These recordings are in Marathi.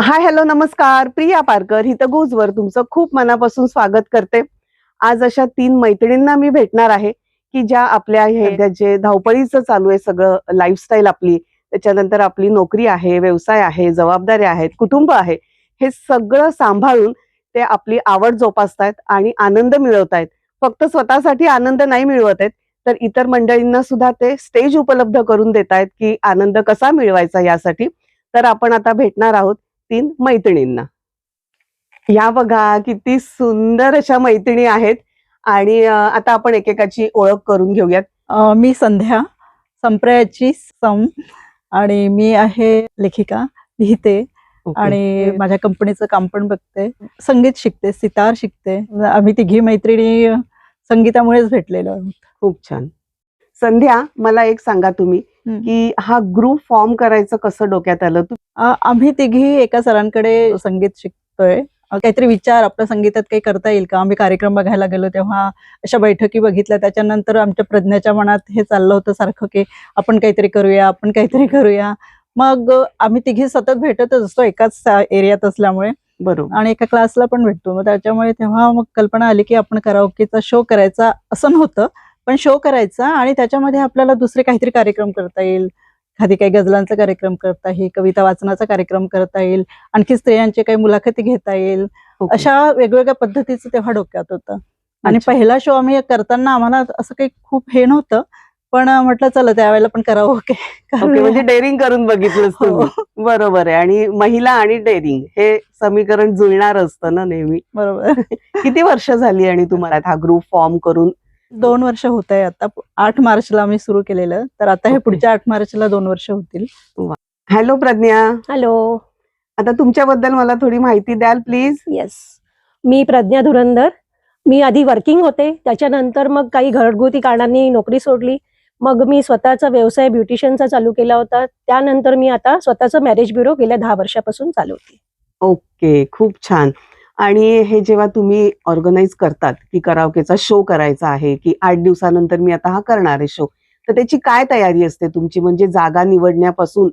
हाय हॅलो नमस्कार. प्रिया पारकर हितगुजवर तुमचं खूप मनापासून स्वागत करते. आज अशा 3 मैत्रिणींना मी भेटणार आहे की ज्या आपल्या हे जे धावपळीचं चालू आहे सगळं लाईफस्टाईल आपली, त्याच्यानंतर आपली नोकरी आहे, व्यवसाय आहे, जबाबदाऱ्या आहेत, कुटुंब आहे, हे सगळं सांभाळून ते आपली आवड जोपासतायत आणि आनंद मिळवतायत. फक्त स्वतःसाठी आनंद नाही मिळवत आहेत, तर इतर मंडळींना सुद्धा ते स्टेज उपलब्ध करून देतायत की आनंद कसा मिळवायचा यासाठी. तर आपण आता भेटणार आहोत 3 मैत्रिणींना. या बघा किती सुंदर अशा मैत्रिणी आहेत आणि आता आपण एकेकाची ओळख करून घेऊयात. मी संध्या संप्रयाची आणि मी आहे लेखिका, लिहिते आणि माझ्या कंपनीचं काम पण बघते. संगीत शिकते, सितार शिकते. आम्ही तिघी मैत्रिणी संगीतामुळेच भेटलेलो आहोत. खूप छान. संध्या, मला एक सांगा तुम्ही की हा ग्रुप फॉर्म करायचं कसं डोक्यात आलं? आम्ही तिघी एका सरांकडे संगीत शिकतोय. काहीतरी विचार आपल्या संगीतात काही करता येईल का? आम्ही कार्यक्रम बघायला गेलो तेव्हा अशा बैठकी बघितल्या. त्याच्यानंतर आमच्या प्रज्ञाच्या मनात हे चाललं होतं सारखं की आपण काहीतरी करूया, आपण काहीतरी करूया. मग आम्ही तिघी सतत भेटतच असतो एकाच एरियात असल्यामुळे. बरोबर. आणि एका क्लासला पण भेटतो. मग त्याच्यामुळे तेव्हा मग कल्पना आली की आपण कराओकेचा शो करायचा, असं नव्हतं पण शो करायचा आणि त्याच्यामध्ये आपल्याला दुसरे काहीतरी कार्यक्रम करता येईल. एखादी काही गझलांचा कार्यक्रम करता येईल, कविता वाचनाचा कार्यक्रम करता येईल, आणखी स्त्रियांचे काही मुलाखती घेता येईल. अशा वेगवेगळ्या पद्धतीचं तेव्हा डोक्यात होतं. आणि पहिला शो आम्ही करताना आम्हाला असं काही खूप हे नव्हतं, पण म्हटलं चला त्यावेळेला पण करावं. म्हणजे डेअरिंग करून बघितलं तुम्ही. बरोबर आहे. आणि महिला आणि डेअरिंग हे समीकरण जुळणार असतं ना नेहमी. बरोबर. किती वर्ष झाली आणि तुम्हाला हा ग्रुप फॉर्म करून? 2 वर्ष होत आहे आता. 8 मार्चला आम्ही सुरू केलेलं, तर आता हे पुढच्या 8 मार्चला 2 वर्ष होतील. हॅलो प्रज्ञा. हॅलो. आता तुमच्याबद्दल मला थोडी माहिती द्याल प्लीज? येस, मी प्रज्ञा धुरंधर. मी आधी वर्किंग होते, त्याच्यानंतर मग काही घरगुती कारणांनी नोकरी सोडली. मग मी स्वतःचा व्यवसाय ब्युटिशियनचा चालू केला होता. त्यानंतर मी आता स्वतःचं मॅरेज ब्युरो गेल्या 10 वर्षापासून चालवते. ओके, खूप छान. आणि हे जेव्हा तुम्ही ऑर्गनाइज करतात की कराओकेचा शो करायचा आहे की 8 दिवसानंतर मी आता हा करणार आहे शो, तर त्याची काय तयारी असते तुमची? म्हणजे जागा निवडण्यापासून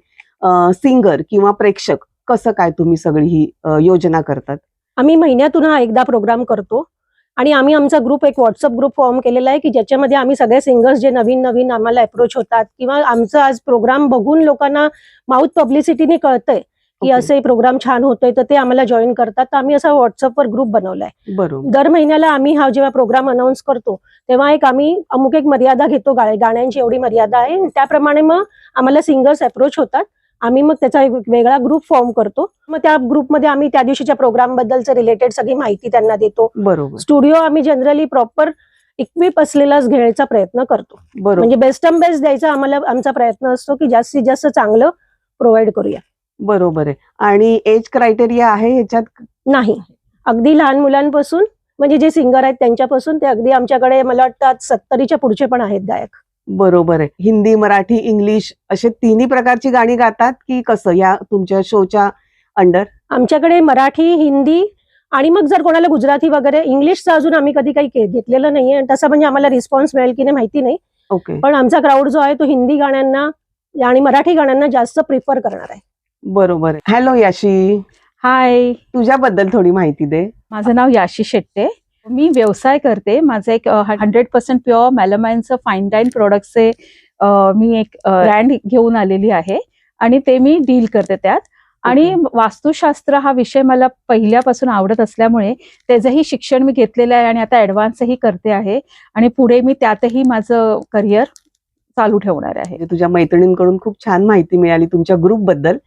सिंगर किंवा प्रेक्षक कसं काय तुम्ही सगळी ही योजना करतात? आम्ही महिन्यातून हा एकदा प्रोग्राम करतो आणि आम्ही आमचा ग्रुप, एक व्हॉट्सअप ग्रुप फॉर्म केलेला आहे की ज्याच्यामध्ये आम्ही सगळे सिंगर्स जे नवीन नवीन आम्हाला अप्रोच होतात किंवा आमचा आज प्रोग्राम बघून लोकांना माउथ पब्लिसिटीने कळतंय की असे प्रोग्राम छान होतोय, तर ते आम्हाला जॉईन करतात. तर आम्ही असा व्हॉट्सअपवर ग्रुप बनवलाय. बरोबर. दर महिन्याला आम्ही हा जेव्हा प्रोग्राम अनाऊन्स करतो तेव्हा आम्ही अमुक एक मर्यादा घेतो, गाण्यांची एवढी मर्यादा आहे, त्याप्रमाणे मग आम्हाला सिंगर्स अप्रोच होतात. आम्ही मग त्याचा एक वेगळा ग्रुप फॉर्म करतो. मग त्या ग्रुपमध्ये आम्ही त्या दिवशीच्या प्रोग्राम बद्दलचं रिलेटेड सगळी माहिती त्यांना देतो. बरोबर. स्टुडिओ आम्ही जनरली प्रॉपर इक्विप असलेलाच घ्यायचा प्रयत्न करतो. बरोबर. म्हणजे बेस्ट बेस्ट द्यायचा आमचा प्रयत्न असतो की जास्तीत जास्त चांगलं प्रोव्हाइड करूया. बरोबर आहे. आणि एज क्रायटेरिया आहे ह्याच्यात? नाही, अगदी लहान मुलांपासून, म्हणजे जे सिंगर आहेत त्यांच्यापासून ते अगदी आमच्याकडे मला वाटतं आज 70च्या पुढचे पण आहेत गायक. बरोबर आहे. हिंदी, मराठी, इंग्लिश असे तिन्ही प्रकारची गाणी गातात की कसं या तुमच्या शोच्या अंडर? आमच्याकडे मराठी, हिंदी आणि मग जर कोणाला गुजराती वगैरे, इंग्लिशचं अजून आम्ही कधी काही घेतलेलं नाहीये. तसं म्हणजे आम्हाला रिस्पॉन्स मिळेल की नाही माहिती नाही. ओके. पण आमचा क्राऊड जो आहे तो हिंदी गाण्यांना आणि मराठी गाण्यांना जास्त प्रिफर करणार आहे. बरोबर आहे. हॅलो याशी. हाय, तुझ्याबद्दल थोडी माहिती दे. माझं नाव याशी शेट्टे. मी व्यवसाय करते. माझं एक 100% प्युअर मेलामाइनचं फाईन डाईन प्रोडक्टचे मी एक ब्रँड घेऊन आलेली आहे आणि ते मी डील करते त्यात. आणि वास्तुशास्त्र हा विषय मला पहिल्यापासून आवडत असल्यामुळे त्याचंही शिक्षण मी घेतलेलं आहे आणि आता ऍडव्हान्सही करते आहे आणि पुढे मी त्यातही माझं करिअर चालू ठेवणार आहे. तुझ्या मैत्रिणींकडून खूप छान माहिती मिळाली तुमच्या ग्रुप बद्दल.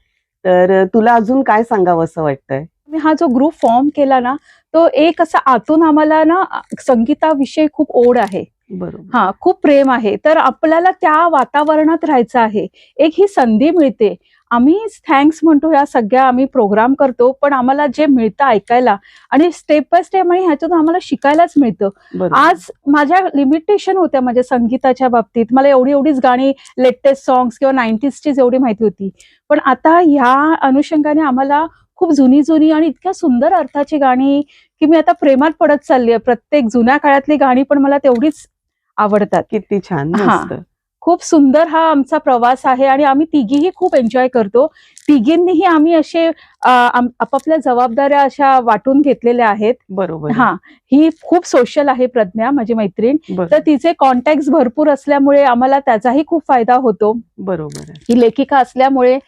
तर तुला अजून काय सांगावं असं वाटतंय? मी हा जो ग्रुप फॉर्म केला ना, तो एक असा आतून आम्हाला ना संगीताविषयी खूप ओढ आहे. बरोबर. हा, खूप प्रेम आहे. तर आपल्याला त्या वातावरणात राहायचं आहे. एक ही संधी मिळते. आम्ही थँक्स म्हणतो, या सगळ्या आम्ही प्रोग्राम करतो, पण आम्हाला जे मिळतं ऐकायला आणि स्टेप बाय स्टेप आणि ह्याच्यातून आम्हाला शिकायलाच मिळतं. आज माझ्या लिमिटेशन होत्या माझ्या संगीताच्या बाबतीत. मला एवढीच गाणी, लेटेस्ट सॉंग्स किंवा 90sचीच एवढी माहिती होती. पण आता ह्या अनुषंगाने आम्हाला खूप जुनी आणि इतक्या सुंदर अर्थाची गाणी की मी आता प्रेमात पडत चालली आहे. प्रत्येक जुन्या काळातली गाणी पण मला तेवढीच आवडतात. किती छान. खूप सुंदर हा आमचा प्रवास आहे आणि आम्ही तिघीही खूप एन्जॉय करतो. तिघींनीही आम्ही असे आपापल्या जबाबदाऱ्या अशा वाटून घेतलेल्या आहेत. बरोबर आहे. हा, ही खूप सोशल आहे प्रज्ञा, माझी मैत्रीण. बरोबर तर तिचे कॉन्टॅक्ट भरपूर असल्यामुळे आम्हाला त्याचाही खूप फायदा होतो. बरोबर आहे. ही लेखिका असल्यामुळे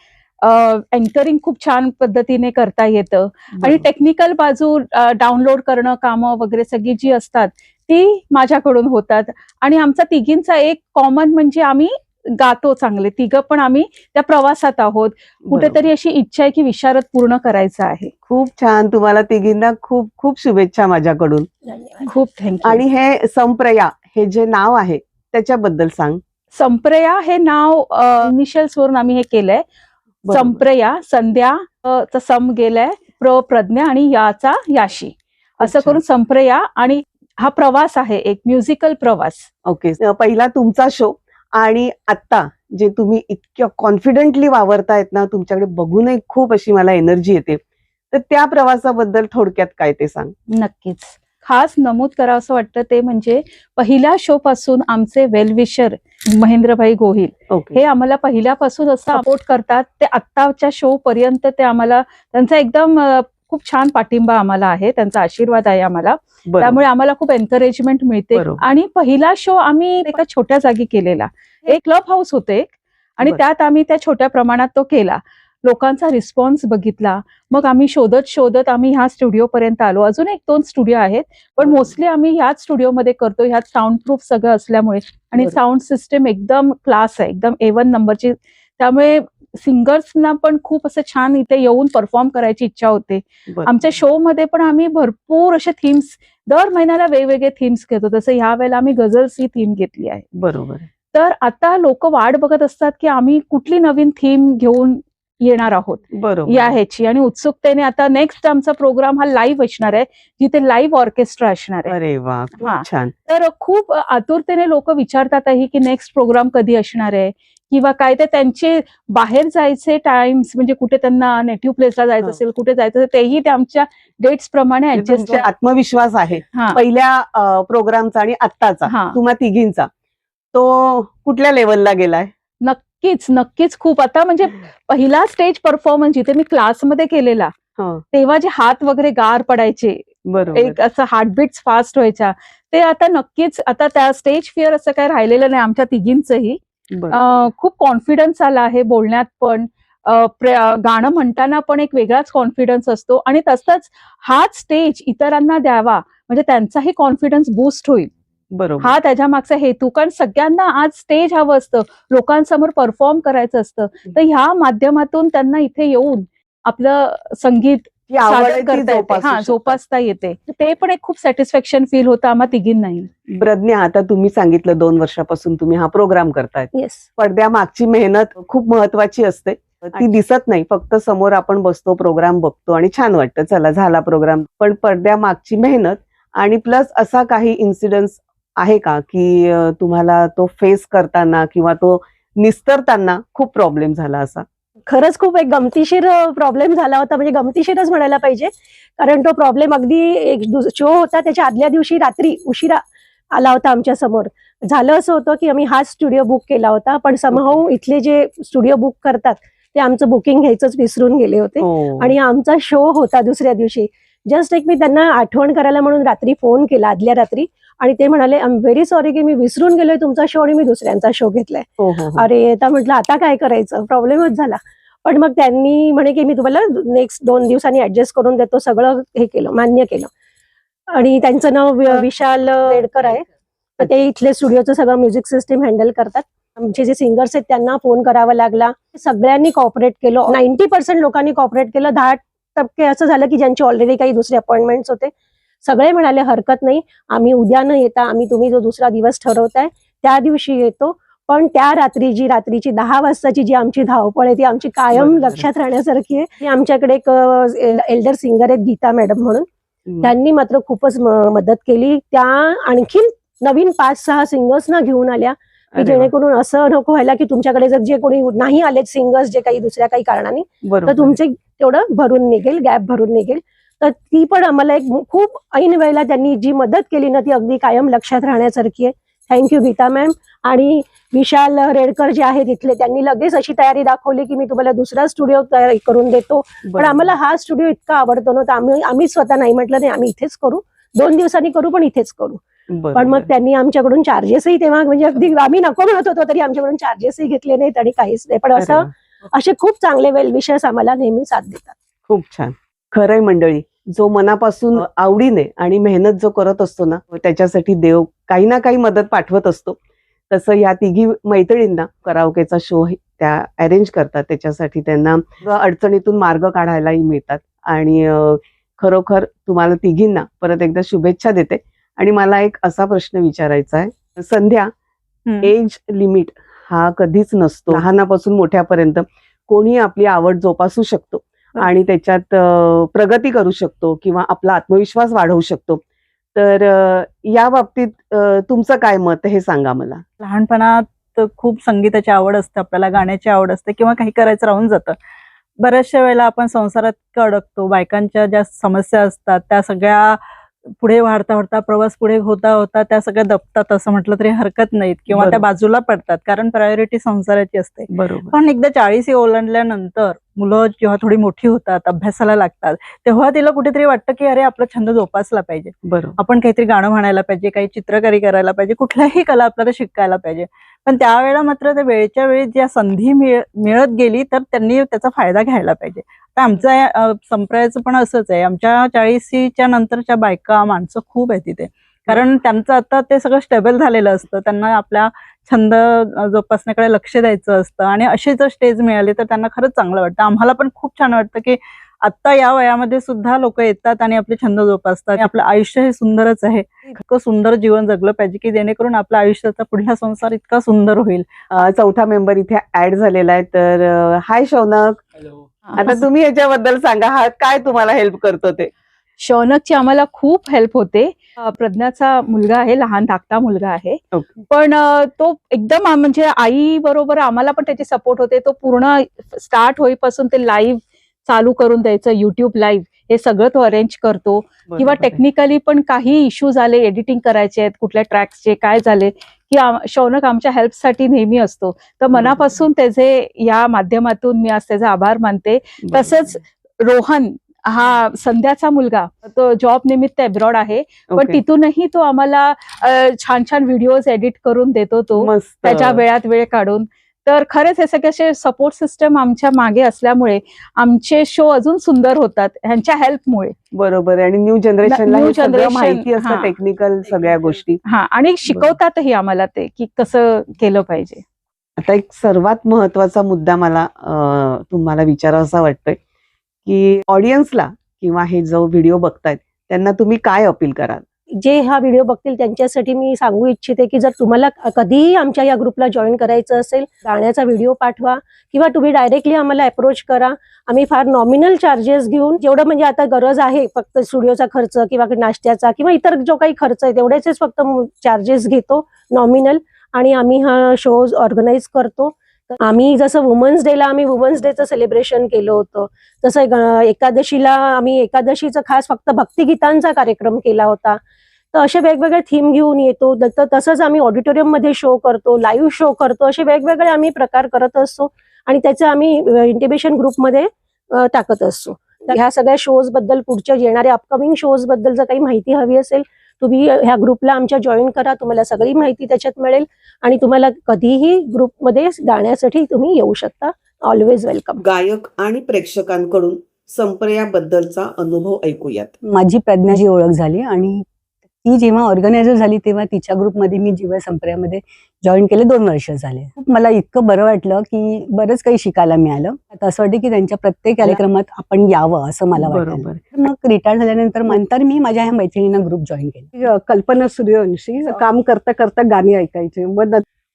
अँकरिंग खूप छान पद्धतीने करता येतं आणि बरोबर. टेक्निकल बाजू डाउनलोड करणं, कामं वगैरे सगळी जी असतात ती माझ्याकडून होतात. आणि आमचा तिघींचा एक कॉमन म्हणजे आम्ही गातो चांगले. तिघं पण आम्ही त्या प्रवासात आहोत. कुठेतरी अशी इच्छा आहे की विशारद पूर्ण करायचं आहे. खूप छान. तुम्हाला तिघींना खूप खूप शुभेच्छा माझ्याकडून. खूप थँक्यू. आणि हे संप्रया हे जे नाव आहे त्याच्याबद्दल सांग. संप्रया हे नाव इनिशियल्स वरून आम्ही हे केलंय. बरोबर. संप्रया, संध्या चा सम गेलाय, प्रज्ञा आणि याचा याशी, असं छान. करून संप्रया. आणि हा प्रवास आहे, एक म्युझिकल प्रवास. ओके. पहिला तुमचा शो आणि आता जे तुम्ही इतक्या कॉन्फिडेंटली वावरतायत ना, तुमच्याकडे बघूनही खूप अशी मला एनर्जी येते. तर त्या प्रवासाबद्दल थोडक्यात काय ते सांग. नक्कीच. खास नमूद करावं असं वाटतं ते म्हणजे पहिल्या शो पासून आमचे वेलविशर महेंद्रभाई गोहिल ओके. हे आम्हाला पहिल्यापासून असं सपोर्ट करतात. ते आत्ताच्या शो पर्यंत ते आम्हाला त्यांचा एकदम खूप छान पाठिंबा आम्हाला आहे, त्यांचा आशीर्वाद आहे आम्हाला. बरोबर. त्यामुळे आम्हाला खूप एन्करेजमेंट मिळते. बरोबर. आणि पहिला शो आम्ही एका छोट्या जागी केलेला. एक क्लब हाऊस होते आणि बरं. त्यात आम्ही त्या छोट्या प्रमाणात तो केला. लोकांचा रिस्पॉन्स बघितला. मग आम्ही शोधत शोधत आम्ही ह्या स्टुडिओ पर्यंत आलो. अजून 1-2 स्टुडिओ आहेत, पण बरोबर. मोस्टली आम्ही ह्याच स्टुडिओमध्ये करतो. ह्यात साऊंड प्रूफ सगळं असल्यामुळे आणि बरोबर. साऊंड सिस्टम एकदम क्लास आहे, एकदम A1 नंबरची. त्यामुळे सिंगर्सना पण खूप असं छान इथे येऊन परफॉर्म करायची इच्छा होते. बरोबर. आमच्या शो मध्ये पण आम्ही भरपूर असे थीम्स, दर महिन्याला वेगवेगळे थीम्स घेतो. तसं ह्या वेळेला आम्ही गझल्स ही थीम घेतली आहे. बरोबर. तर आता लोक वाट बघत असतात की आम्ही कुठली नवीन थीम घेऊन येणार आहोत बरोबर. या ह्याची. आणि उत्सुकतेने आता नेक्स्ट आमचा प्रोग्राम हा लाईव्ह असणार आहे, जिथे लाईव्ह ऑर्केस्ट्रा असणार आहे. अरे वा, खूप हा. छान. तर खूप आतुरतेने लोक विचारतात आहे की नेक्स्ट प्रोग्राम कधी असणार आहे किंवा काय. ते त्यांचे बाहेर जायचे टाइम्स, म्हणजे कुठे त्यांना नेटिव्ह प्लेसला जायचं हा. असेल, कुठे जायचं असेल, तेही ते आमच्या डेट्स प्रमाणे म्हणजे ऍडजस्ट. तुमचा आत्मविश्वास आहे हा पहिल्या प्रोग्रामचा आणि आत्ताचा हा. तुम्हा तिघींचा, तो कुठल्या लेवलला गेलाय? नक्कीच नक्कीच खूप. आता म्हणजे पहिला स्टेज परफॉर्मन्स जिथे मी क्लासमध्ये केलेला, हा. तेव्हा जे हात वगैरे गार पडायचे, बरोबर. एक असं हार्टबीट्स फास्ट व्हायच्या, ते आता नक्कीच आता त्या स्टेज फिअर असं काय राहिलेलं नाही आमच्या तिघींचंही. बरोबर. खूप कॉन्फिडन्स आला आहे बोलण्यात पण. गाणं म्हणताना पण एक वेगळाच कॉन्फिडन्स असतो आणि तसंच हाच स्टेज इतरांना द्यावा म्हणजे त्यांचाही कॉन्फिडन्स बूस्ट होईल. बरोबर. हा त्याच्या मागचा हेतू. कारण सगळ्यांना आज स्टेज हवं असतं, लोकांसमोर परफॉर्म करायचं असतं. तर ह्या माध्यमातून त्यांना इथे येऊन आपलं संगीत ती आवड आहे सादर ती करता येते, जोपासू शकतात. जोपासता येते. ते पण एक खूप सॅटिस्फॅक्शन फील होतं आम्हा तिघींनाही. प्रज्ञा, आता तुम्ही सांगितलं 2 वर्षापासून तुम्ही हा प्रोग्राम करतायत. येस. पडद्यामागची मेहनत खूप महत्वाची असते. ती दिसत नाही, फक्त समोर आपण बसतो, प्रोग्राम बघतो आणि छान वाटतं, चला झाला प्रोग्राम. पण पडद्यामागची मेहनत आणि प्लस असा काही इन्सिडन्स आहे का की तुम्हाला तो फेस करताना किंवा तो निस्तरताना खूप प्रॉब्लेम झाला असा? खरंच खूप एक गमतीशीर प्रॉब्लेम झाला होता, म्हणजे गमतीशीरच म्हणायला पाहिजे. कारण तो प्रॉब्लेम अगदी एक शो होता त्याच्या आदल्या दिवशी रात्री उशिरा आला होता आमच्या समोर. झालं असं होतं की आम्ही हाच स्टुडिओ बुक केला होता, पण समहाऊ इथले जे स्टुडिओ बुक करतात ते आमचं बुकिंग घ्यायचंच विसरून गेले होते. हो. आणि आमचा शो होता दुसऱ्या दिवशी. जस्ट एक मी त्यांना आठवण करायला म्हणून रात्री फोन केला आदल्या रात्री, आणि ते म्हणाले आय एम व्हेरी सॉरी की मी विसरून गेलोय तुमचा शो आणि मी दुसऱ्यांचा शो घेतलाय. हो, हो, हो. अरे आता म्हटलं आता काय करायचं, प्रॉब्लेमच झाला. पण मग त्यांनी म्हणे की मी तुम्हाला नेक्स्ट 2 दिवसांनी ऍडजस्ट करून देतो, सगळं हे केलं, मान्य केलं. आणि त्यांचं नाव विशाल रेडकर आहे. तर ते इथले स्टुडिओचं सगळं म्युझिक सिस्टीम हँडल करतात. आमचे जे सिंगर्स आहेत त्यांना फोन करावा लागला. सगळ्यांनी कॉपरेट केलं. 90% लोकांनी कॉपरेट केलं. 10% असं झालं की ज्यांची ऑलरेडी काही दुसरे अपॉइंटमेंट्स होते. सगळे म्हणाले हरकत नाही, आम्ही उद्या न येता आम्ही तुम्ही जो दुसरा दिवस ठरवताय त्या दिवशी येतो. पण त्या रात्रीची 10 वाजताची जी आमची धावपळ आहे ती आमची कायम बरोबर. लक्षात राहण्यासारखी आहे. ती आमच्याकडे एक एल्डर सिंगर आहेत गीता मॅडम म्हणून, हम्म. त्यांनी मात्र खूपच मदत केली. त्या आणखीन नवीन 5-6 सिंगर्सना घेऊन आल्या की अरे वा. जेणेकरून असं नको व्हायला की तुमच्याकडे जर जे कोणी नाही आलेत सिंगर्स, जे काही दुसऱ्या काही कारणाने, बरोबर. तर तुमचे तेवढं भरून निघेल, गॅप भरून निघेल. तर ती पण आम्हाला एक खूप ऐन वेळेला त्यांनी जी मदत केली ना ती अगदी कायम लक्षात राहण्यासारखी आहे. Thank you Geeta ma'am. आणि विशाल रेडकर जे आहे तिथले, त्यांनी लगेच अशी तयारी दाखवली की मी तुम्हाला दुसरा स्टुडिओ तयार करून देतो. पण आम्हाला हा स्टुडिओ इतका आवडतो ना, तर आम्ही स्वतः नाही म्हटलं, नाही आम्ही इथेच करू, 2 दिवसांनी करू पण इथेच करू. पण मग त्यांनी आमच्याकडून चार्जेसही तेव्हा, म्हणजे अगदी आम्ही नको म्हणत होतो तरी आमच्याकडून चार्जेसही घेतले नाहीत आणि काहीच नाही. पण असं असे खूप चांगले वेल विशर्स आम्हाला नेहमी साथ देतात. खूप छान. खरंय मंडळी, जो मनापासून आवडीने आणि मेहनत जो करत असतो ना, त्याच्यासाठी देव काही ना काही मदत पाठवत असतो. तसं या तिघी मैत्रिणींना कराओकेचा शो त्या अरेंज करतात, त्याच्यासाठी त्यांना अडचणीतून मार्ग काढायलाही मिळतात. आणि खरोखर तुम्हाला तिघींना परत एकदा शुभेच्छा देते. आणि मला एक असा प्रश्न विचारायचा आहे, संध्या, एज लिमिट हा कधीच नसतो. लहानापासून मोठ्यापर्यंत कोणी आपली आवड जोपासू शकतो आणि त्याच्यात प्रगती करू शकतो किंवा आपला आत्मविश्वास वाढवू शकतो. तर या बाबतीत तुमचं काय मत हे सांगा मला. लहानपणात खूप संगीताची आवड असते, आपल्याला गाण्याची आवड असते किंवा काही करायचं राहून जातं. बऱ्याचशा वेळेला आपण संसारात अडकतो, बायकांच्या ज्या समस्या असतात त्या सगळ्या पुढे वाढता प्रवास पुढे होता त्या सगळ्या दबतात असं म्हटलं तरी हरकत नाहीत किंवा त्या बाजूला पडतात, कारण प्रायोरिटी संसाराची असते. बरोबर. पण एकदा 40 ओलांडल्यानंतर मुलं जेव्हा थोडी मोठी होतात, अभ्यासाला लागतात, तेव्हा तिला कुठेतरी वाटतं की अरे आपला छंद जोपासला पाहिजे, बरोबर. आपण काहीतरी गाणं म्हणायला पाहिजे, काही चित्रकारी करायला पाहिजे, कुठल्याही कला आपल्याला शिकायला पाहिजे. पण त्यावेळेला मात्र त्या वेळच्या वेळी ज्या संधी मिळत गेली तर त्यांनी त्याचा फायदा घ्यायला पाहिजे. तर आमच्या संप्रदायाचं पण असंच आहे. आमच्या 40च्या नंतरच्या बायका माणसं खूप आहे तिथे, कारण त्यांचं आता ते सगळं स्टेबल झालेलं असतं, त्यांना आपल्या छंद जोपासण्याकडे लक्ष द्यायचं असतं आणि अशी जर स्टेज मिळाली तर त्यांना खरंच चांगलं वाटतं. आम्हाला पण खूप छान वाटतं की आता या वयामध्ये सुद्धा लोक येतात आणि आपले छंद जोपासतात. आपलं आयुष्य हे सुंदरच आहे, इतकं सुंदर जीवन जगलं पाहिजे की जेणेकरून आपल्या आयुष्याचा पुढला संसार इतका सुंदर होईल. चौथा मेंबर इथे ऍड झालेला आहे. तर हाय शौनक, आता तुम्ही याच्याबद्दल सांगा, हा काय तुम्हाला हेल्प करतो ते. शौनकची आम्हाला खूप हेल्प होते. प्रज्ञाचा मुलगा आहे, लहान धाकटा मुलगा आहे, पण तो एकदम म्हणजे आई बरोबर आम्हाला पण त्याची सपोर्ट होते. तो पूर्ण स्टार्ट होईपासून ते लाईव्ह चालू करून द्यायचं, युट्यूब लाईव्ह, हे सगळं तो अरेंज करतो. किंवा टेक्निकली पण काही इश्यूज आले, एडिटिंग करायचे आहेत, कुठल्या ट्रॅक्सचे काय झाले की शौनक आमच्या हेल्पसाठी नेहमी असतो. तर मनापासून त्याचे या माध्यमातून मी आज त्याचा आभार मानते. तसंच रोहन हा संध्याचा मुलगा, तो जॉब निमित्त अब्रॉड आहे, पण तिथूनही तो आम्हाला छान छान व्हिडिओज एडिट करून देतो, तो त्याच्या वेळात वेळ काढून. तर खरंच हे सगळे सपोर्ट सिस्टम आमच्या मागे असल्यामुळे आमचे शो अजून सुंदर होतात ह्यांच्या हेल्पमुळे. बरोबर. आणि न्यू जनरेशनला माहिती असतं टेक्निकल सगळ्या गोष्टी. आणि शिकवतातही आम्हाला ते की कसं केलं पाहिजे. आता एक सर्वात महत्वाचा मुद्दा मला तुम्हाला विचारावासा वाटतोय की ऑडियन्सला किंवा हे जो व्हिडिओ बघतायत त्यांना तुम्ही काय अपील कराल. जे हा व्हिडिओ बघतील त्यांच्यासाठी मी सांगू इच्छिते की जर तुम्हाला कधीही आमच्या या ग्रुपला जॉईन करायचं असेल, गाण्याचा व्हिडिओ पाठवा किंवा तुम्ही डायरेक्टली आम्हाला अप्रोच करा. आम्ही फार नॉमिनल चार्जेस घेऊन, जेवढं म्हणजे आता गरज आहे फक्त स्टुडिओचा खर्च किंवा नाश्त्याचा किंवा इतर जो काही खर्च आहे तेवढेच फक्त चार्जेस घेतो, नॉमिनल. आणि आम्ही हा शो ऑर्गनाईज करतो. आम्ही जसं वुमन्स डेला आम्ही वुमन्स डेचं सेलिब्रेशन केलं होतं, तसं एकादशीला आम्ही एकादशीचा खास फक्त भक्तिगीतांचा कार्यक्रम केला होता. तर असे वेगवेगळे थीम घेऊन येतो. तसंच आम्ही ऑडिटोरियम मध्ये शो करतो, लाईव्ह शो करतो, असे वेगवेगळे आम्ही प्रकार करत असतो आणि त्याचं आम्ही इंटिमेशन ग्रुपमध्ये टाकत असतो. ह्या सगळ्या शोज बद्दल, पुढच्या येणाऱ्या अपकमिंग शोज बद्दल जर काही माहिती हवी असेल, तुम्ही ह्या ग्रुपला आमच्या जॉईन करा, तुम्हाला सगळी माहिती त्याच्यात मिळेल आणि तुम्हाला कधीही ग्रुपमध्ये गाण्यासाठी तुम्ही येऊ शकता. Always welcome. गायक आणि प्रेक्षकांकडून संप्रेयाबद्दलचा अनुभव ऐकूयात. माझी प्रज्ञाची ओळख झाली आणि ती जेव्हा ऑर्गनायझर झाली तेव्हा तिच्या ग्रुपमध्ये मी जीवा संप्रेयामध्ये जॉईन केले. 2 वर्ष झाले. मला इतकं बरं वाटलं की बरंच काही शिकायला मिळालं. आता असं वाटतं की त्यांच्या प्रत्येक कार्यक्रमात आपण यावं असं मला वाटलं. मग रिटायर झाल्यानंतर मी माझ्या ह्या मैत्रिणींना ग्रुप जॉईन केला. कल्पना सूर्यवंशी काम करता करता गाणी ऐकायचे,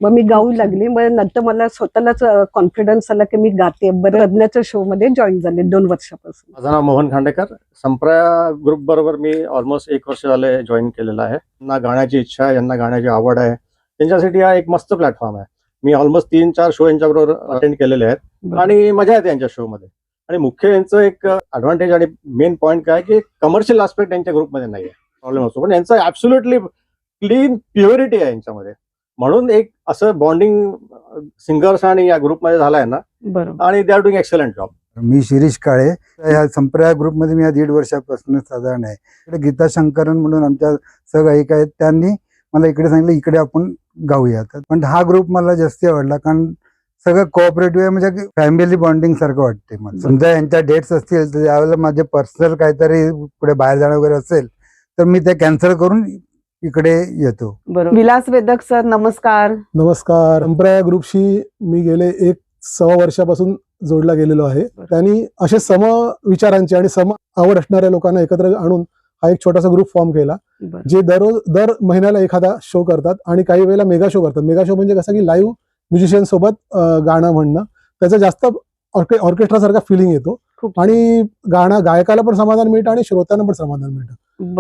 मग मी गाऊ लागली. मग नंतर मला स्वतःलाच कॉन्फिडन्स आला की मी गाते. प्रज्ञाच्या शो मध्ये जॉईन झाले 2 वर्षापासून. माझं नाव मोहन खांडेकर. संप्रेया ग्रुप बरोबर मी ऑलमोस्ट 1 वर्ष झाले जॉईन केलेला आहे. यांना गाण्याची इच्छा आहे, यांना गाण्याची आवड आहे, त्यांच्यासाठी हा एक मस्त प्लॅटफॉर्म आहे. मी ऑलमोस्ट 3-4 शो यांच्याबरोबर अटेंड केलेले आहेत आणि मजा येते यांच्या शो मध्ये. आणि मुख्य यांचं एक ऍडव्हान्टेज आणि मेन पॉईंट काय की कमर्शियल आस्पेक्ट यांच्या ग्रुपमध्ये नाही आहे. प्रॉब्लेम असतो, पण यांचं ऍब्सोल्युटली क्लीन प्युरिटी आहे यांच्यामध्ये. म्हणून एक असं बॉन्डिंग सिंगर्स आणि या ग्रुपमध्ये झालाय ना, बरोबर. आणि they are doing excellent job. मी शिरीष काळे, या संप्रदाय ग्रुपमध्ये मी 1.5 वर्षापासून साधारण आहे. इकडे गीता शंकरन म्हणून आमच्या सहगायिका आहेत, त्यांनी मला इकडे सांगितलं इकडे आपण गाऊयात. पण हा ग्रुप मला जास्त आवडला, कारण सगळं कोऑपरेटिव्ह आहे, म्हणजे फॅमिली बॉन्डिंग सारखं वाटते मला. समजा यांच्या डेट्स असतील तर त्यावेळेला माझे पर्सनल काहीतरी पुढे बाहेर जाणं वगैरे असेल तर मी ते कॅन्सल करून इकडे येतो. बरोबर. विलास वेदक सर, नमस्कार. नमस्कार. संप्रदाय ग्रुपशी मी गेले 1.25 वर्षापासून जोडला गेलेलो आहे. त्यांनी असे सम विचारांचे आणि सम आवड असणाऱ्या लोकांना एकत्र आणून हा एक छोटासा ग्रुप फॉर्म केला, जे दर महिन्याला एखादा शो करतात आणि काही वेळेला मेगा शो करतात. मेगा शो म्हणजे कसं की लाईव्ह म्युझिशियन सोबत गाणं म्हणणं, त्याचा जास्त ऑर्केस्ट्रा सारखा फिलिंग येतो आणि गायकाला पण समाधान मिळतं आणि श्रोत्यांना पण समाधान मिळतं.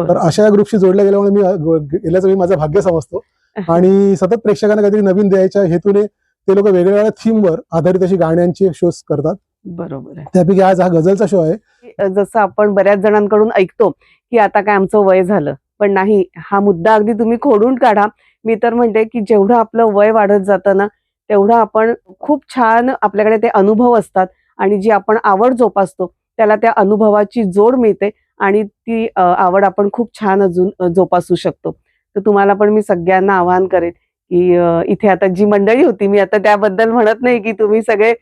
तर अशा या ग्रुपशी जोडल्या गेल्यामुळे मी गेल्याचं मी माझं भाग्य समजतो. आणि सतत प्रेक्षकांना काहीतरी नवीन द्यायच्या हेतूने ते लोक वेगवेगळ्या थीमवर आधारित अशी गाण्यांची शोज करतात. बरोबर आहे. त्यापैकी आज हा गझलचा शो आहे. जसं आपण बऱ्याच जणांकडून ऐकतो की आता काय आमचं वय झालं, पण नाही, हा मुद्दा अगदी तुम्ही खोडून काढा. मी तर म्हणते की जेवढं आपलं वय वाढत जातं ना, तेवढं आपण खूप छान, आपल्याकडे ते अनुभव असतात आणि जी आपण आवड जोपासतो त्याला त्या अनुभवाची जोड मिळते आणि ती आवड आपण खूप छान अजून जोपासू शकतो. तर तुम्हाला पण मी सगळ्यांना आवाहन करेन की इथे आता जी मंडळी होती, मी आता त्याबद्दल म्हणत नाही की तुम्ही सगळे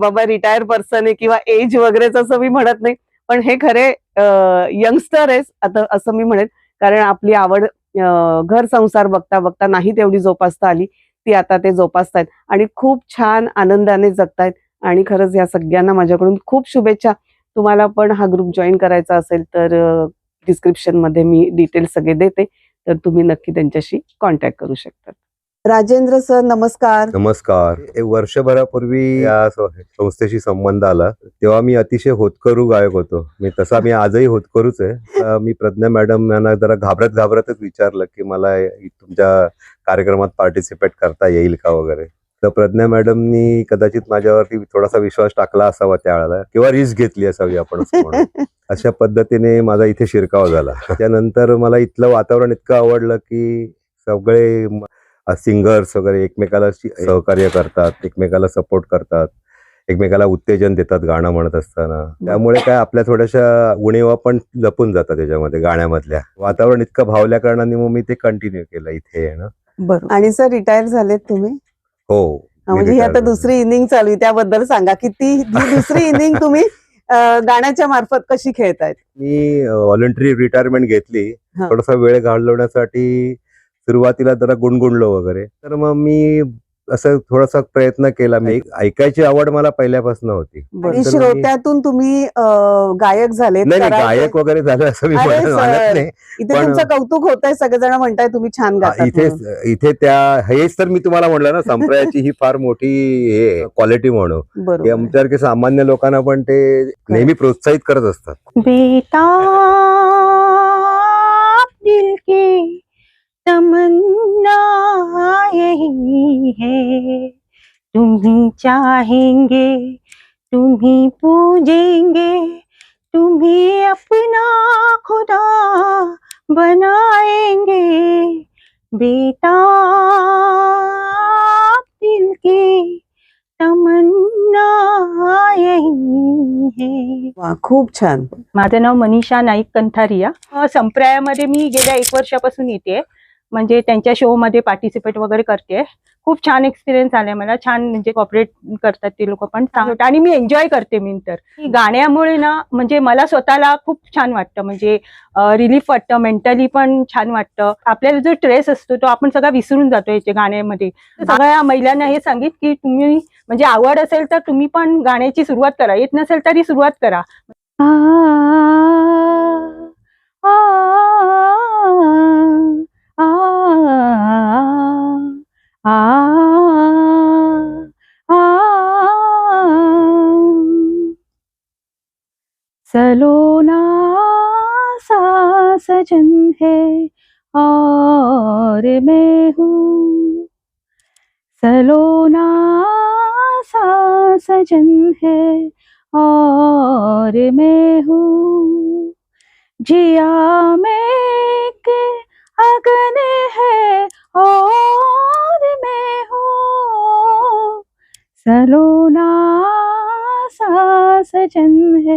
बाबा रिटायर पर्सन आहे किंवा एज वगैरेच असं मी म्हणत नाही, पण हे खरे यंगस्टर आहेस आता असं मी म्हणेन, कारण आपली आवड घर संसार बघता बघता नाही तेवढी जोपासता आली, ती आता ते जोपासतायत आणि खूप छान आनंदाने जगतायत. आणि खरंच या सगळ्यांना माझ्याकडून खूप शुभेच्छा. तुम्हाला पण हा ग्रुप जॉईन करायचा असेल तर डिस्क्रिप्शन मध्ये मी डिटेल्स सगळे देते, तर तुम्ही नक्की त्यांच्याशी कॉन्टॅक्ट करू शकता. राजेंद्र सर, नमस्कार. नमस्कार. एक वर्षभरापूर्वी या संस्थेशी संबंध आला, तेव्हा मी अतिशय होतकरू गायक होतो. तसा मी आजही होतकरूच आहे. मी प्रज्ञा मॅडम यांना जरा घाबरतच विचारलं की मला तुमच्या कार्यक्रमात पार्टिसिपेट करता येईल का वगैरे. तर प्रज्ञा मॅडमनी कदाचित माझ्यावरती थोडासा विश्वास टाकला असावा त्यावेळेला, किंवा रिस्क घेतली असावी आपण असं म्हणू. अशा पद्धतीने माझा इथे शिरकाव झाला. त्यानंतर मला इथलं वातावरण इतकं आवडलं की सगळे सिंगर्स वगैरे एकमेकाला सहकार्य करतात, एकमेकाला सपोर्ट करतात, एकमेकाला उत्तेजन देतात गाणं म्हणत असताना. त्यामुळे काय आपल्या थोड्याशा उणीवा पण लपून जातात त्याच्यामध्ये गाण्यामधल्या. वातावरण इतकं भावल्या कारणाने मग मी ते कंटिन्यू केलं इथे येणं. बरोबर. आणि सर, रिटायर झालेत तुम्ही? हो. म्हणजे ही आता दुसरी इनिंग चालू आहे, त्याबद्दल सांगा की ती दुसरी इनिंग तुम्ही गाण्याच्या मार्फत कशी खेळतायत? मी व्हॉलंटरी रिटायरमेंट घेतली थोडासा वेळ घालवण्यासाठी. सुरुवातीला जरा गुणगुणलो वगैरे, तर मग मी असं थोडासा प्रयत्न केला. मी ऐकायची आवड मला पहिल्यापासून होती. आणि श्रोत्यातून तुम्ही गायक झाले? नाही, गायक वगैरे झालं असं मी म्हणत नाही. इथे तुमचं कौतुक होत आहे, सगळेजण म्हणताय तुम्ही छान गाता. इथे हेच तर मी तुम्हाला म्हटलं ना, संप्रदायाची ही फार मोठी हे क्वालिटी म्हणू. आमच्यासारखे सामान्य लोकांना पण ते नेहमी प्रोत्साहित करत असतात. बेटा दिल की तमन्ना यही है, तुम्ही चाहेंगे, तुम्ही पूजेंगे, तुम्ही अपना खुदा बनाएंगे. बेटा दिल की तमन्ना यही है. वा, खूप छान. माझं नाव मनीषा नाईक कंथारिया. संप्रदायामध्ये मी गेल्या 1 वर्षापासून येते, म्हणजे त्यांच्या शो मध्ये पार्टिसिपेट वगैरे करते. खूप छान एक्सपिरियन्स आलाय मला. छान म्हणजे कॉपरेट करतात ते लोक पण चांगलं, आणि मी एन्जॉय करते. मी तर गाण्यामुळे ना, म्हणजे मला स्वतःला खूप छान वाटतं, म्हणजे रिलीफ वाटतं, मेंटली पण छान वाटतं. आपल्याला जो स्ट्रेस असतो तो आपण सगळा विसरून जातो याच्या गाण्यामध्ये. सगळ्या महिलांना हे सांगित की तुम्ही म्हणजे आवड असेल तर तुम्ही पण गाण्याची सुरुवात करा, येत नसेल तरी सुरुवात करा. सलोना सा सजन है और मैं हूँ, सलोना सा सजन है और मैं हूँ. जिया में के अगने है और मैं हूँ, सलोना सा सजन है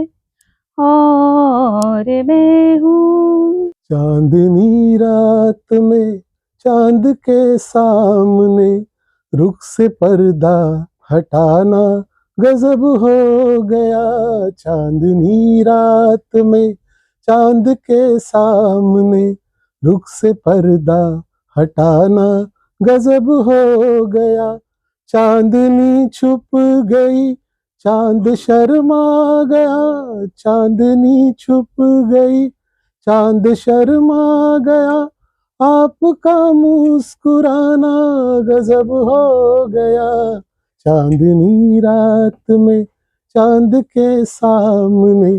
और मैं हूँ। चांदनी रात में चांद के सामने रुख से पर्दा हटाना गजब हो गया। चांदनी रात में चांद के सामने रुख से पर्दा हटाना गजब हो गया। चांदनी छुप गई, चांद शर्मा गया। चांदनी छुप गई, चांद शर्मा गया। आपका मुस्कुराना गजब हो गया। चांदनी रात में चांद के सामने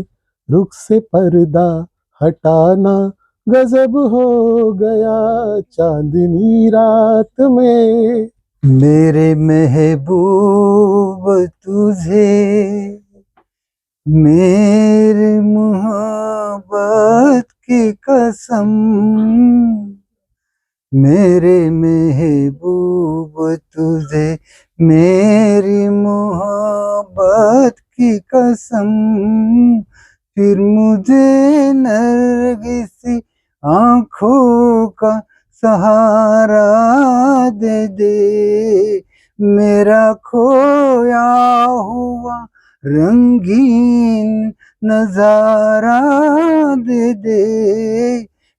रुख से पर्दा हटाना गजब हो गया। चांदनी रात में मेरे महबूब तुझे मेरे मोहब्बत की कसम, मेरे महबूब तुझे मेरी मोहब्बत की कसम। फिर मुझे नरगिसी आँखों का सहारा दे दे, मेरा खोया हुआ रंगीन नजारा दे दे।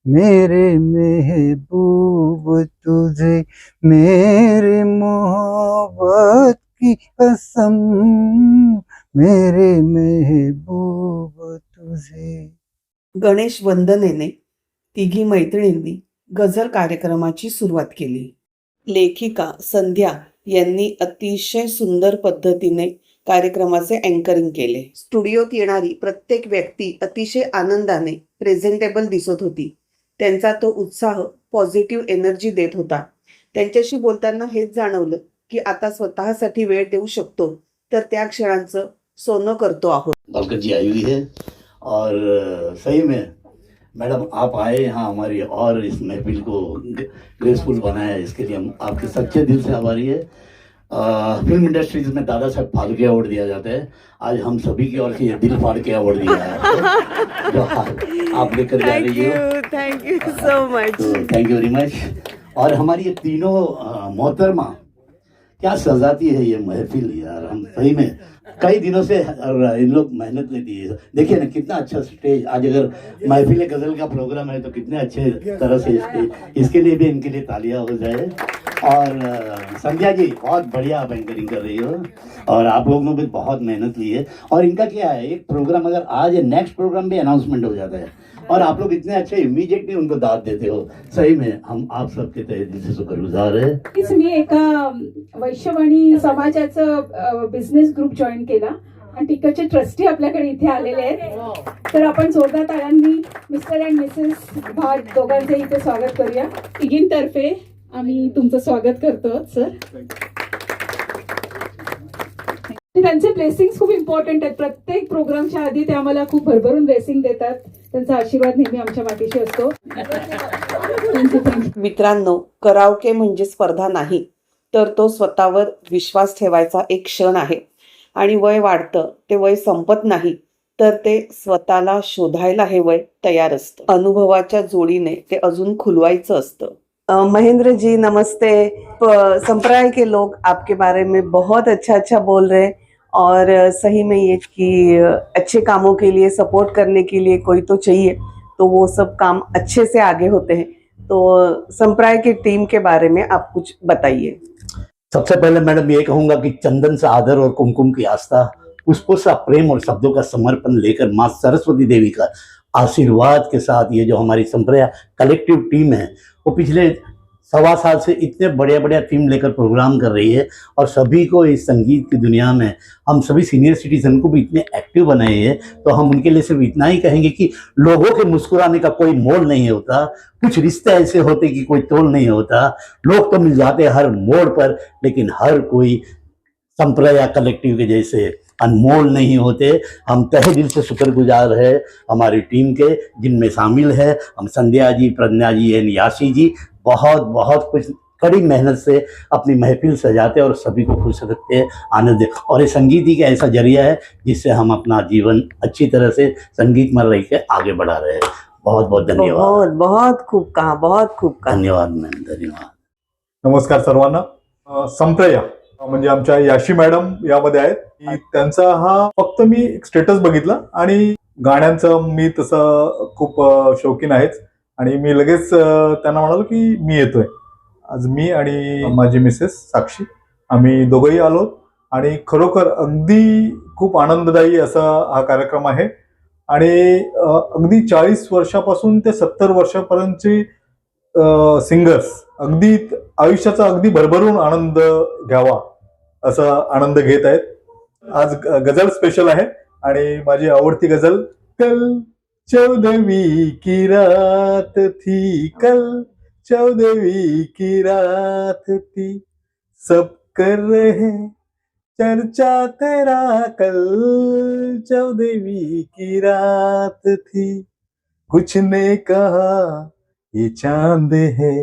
मेरे महबूब तुझे मेरे मोहब्बत की कसम, मेरे महबूब तुझे। गणेश वंदनेने तिघी मैत्रिणींनी गझल कार्यक्रमाची सुरुवात केली. लेखिका संध्या यांनी अतिशय सुंदर पद्धतीने कार्यक्रमाचे अँकरिंग केले. स्टुडिओत येणारी प्रत्येक व्यक्ती अतिशय आनंदाने प्रेझेंटेबल दिसत होती. त्यांचा तो उत्साह पॉझिटिव्ह एनर्जी देत होता. त्यांच्याशी बोलताना हेच जाणवलं की आता स्वतःसाठी वेळ देऊ शकतो तर त्या क्षणांचं सोनं करतो आहोत. बालकर जी आई हुई है और सही में मैडम आप आए यहाँ हमारी और इस महफिल को ग्रेसफुल बनाया, इसके लिए हम आपके सच्चे दिल से आभारी है। फिल्म इंडस्ट्रीज में दादा साहब फाल्के अवार्ड दिया जाता है, आज हम सभी की ओर से ये दिल फाड़ के अवार्ड दिया है जो आप लेकर जा रही हो। Thank you so much. Thank you very much. और हमारी ये तीनों मोहतरमा क्या सजाती है ये महफिल यार, हम सही में कई दिनों से इन लोग मेहनत लेती है। देखिए ना कितना अच्छा स्टेज, आज अगर महफिल गजल का प्रोग्राम है तो कितने अच्छे तरह से स्टेज, इसके लिए भी इनके लिए तालियां हो जाए। और संध्या जी बहुत बढ़िया आप एंकरिंग कर रही हो और आप लोगों ने भी बहुत मेहनत ली है। और इनका क्या है, एक प्रोग्राम अगर आज नेक्स्ट प्रोग्राम भी अनाउंसमेंट हो जाता है और आप लोग इतने अच्छे इमीडिएटली उनको दाद देते हो, सही में हम आप सबके तहे दिल से शुक्रगुजार है। मी एका वैश्यवाणी समाजाचं बिझनेस ग्रुप जॉईन केला आणि तिकडचे ट्रस्टी आपल्याकडे इथे आलेले आहेत, तर आपण जोरदार टाळ्यांनी मिस्टर अँड मिसेस भाट दोघांचे इथे स्वागत करूया. तिघींतर्फे आम्ही तुमचं स्वागत करतो सर. त्यांचे ब्लेसिंग्स खूप इम्पॉर्टंट आहेत. प्रत्येक प्रोग्रामच्या आधी ते आम्हाला खूप भरभरून ब्लेसिंग देतात. त्यांचा आशीर्वाद नेहमी आमच्या पाठीशी असतो. मित्रांनो, कराओके म्हणजे स्पर्धा नाही तर तो स्वतःवर विश्वास ठेवायचा एक क्षण आहे. आणि वय वाढतं ते वय संपत नाही तर ते स्वतःला शोधायला हे वय तयार असतं. अनुभवाच्या जोडीने ते अजून खुलवायचं असतं. महेंद्र जी नमस्ते. संप्रदाय के लोग आपके बारे में बहुत अच्छा बोल रहे हैं और सही में ये कि अच्छे कामों के लिए सपोर्ट करने के लिए कोई तो चाहिए, तो वो सब काम अच्छे से आगे होते हैं. तो संप्रदाय की टीम के बारे में आप कुछ बताइए. सबसे पहले मैडम ये कहूंगा कि चंदन सा आदर और कुमकुम की आस्था, पुष्पों सा प्रेम और शब्दों का समर्पण लेकर माँ सरस्वती देवी का आशीर्वाद के साथ ये जो हमारी संप्रदाय कलेक्टिव टीम है वो पिछले 1.25 साल से इतने बढ़िया थीम लेकर प्रोग्राम कर रही है और सभी को इस संगीत की दुनिया में हम सभी सीनियर सिटीजन को भी इतने एक्टिव बनाए हैं. तो हम उनके लिए सिर्फ इतना ही कहेंगे कि लोगों के मुस्कुराने का कोई मोल नहीं होता, कुछ रिश्ते ऐसे होते कि कोई तोल नहीं होता. लोग तो मिल जाते हर मोड़ पर, लेकिन हर कोई संप्रदाय कलेक्टिव के जैसे अनमोल नहीं होते। हम तहे दिल से शुक्रगुजार है हमारी टीम के, जिनमें शामिल है हम संध्या जी, प्रज्ञा जी एंड याशी जी। बहुत बहुत कुछ कड़ी मेहनत से अपनी महफिल सजाते और सभी को खुश रखते हैं, आनंद दे। और ये संगीत ही का ऐसा जरिया है जिससे हम अपना जीवन अच्छी तरह से संगीत में रह के आगे बढ़ा रहे हैं। बहुत बहुत धन्यवाद। बहुत बहुत खूप कहा, बहुत खूप कहा. धन्यवाद मॅम, धन्यवाद. नमस्कार सर्वांना. संप्रया म्हणजे आमच्या याशी मॅडम यामध्ये आहेत की त्यांचा हा फक्त मी एक स्टेटस बघितला आणि गाण्यांचं मी तसं खूप शौकीन आहेच आणि मी लगेच त्यांना म्हणालो की मी येतोय. आज मी आणि माझी मिसेस साक्षी आम्ही दोघंही आलो आणि खरोखर अगदी खूप आनंददायी असा हा कार्यक्रम आहे आणि अगदी 40 वर्षापासून ते 70 वर्षापर्यंतचे सिंगर्स अगदी आयुष्याचा अगदी भरभरून आनंद घ्यावा असा आनंद घेत आहेत. आज गझल स्पेशल आहे आणि माझी आवडती गझल, कल 14वीं की रात थी, कल 14वीं की रात थी, सब कर रहे चर्चा तेरा, कल 14वीं की रात थी. कुछ ने कहा ये चांद है,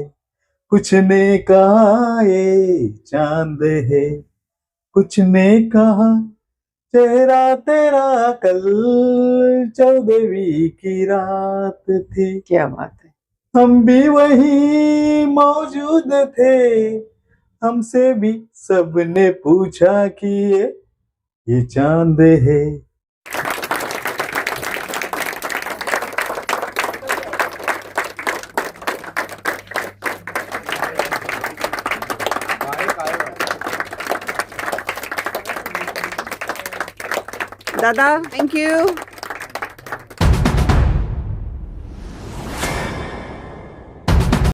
कुछ ने कहा ये चांद है, कुछ ने कहा चेहरा तेरा, कल 14वीं की रात थी. क्या बात है. हम भी वहीं मौजूद थे, हमसे भी सबने पूछा कि ये चांद है. दादा थँक्यू.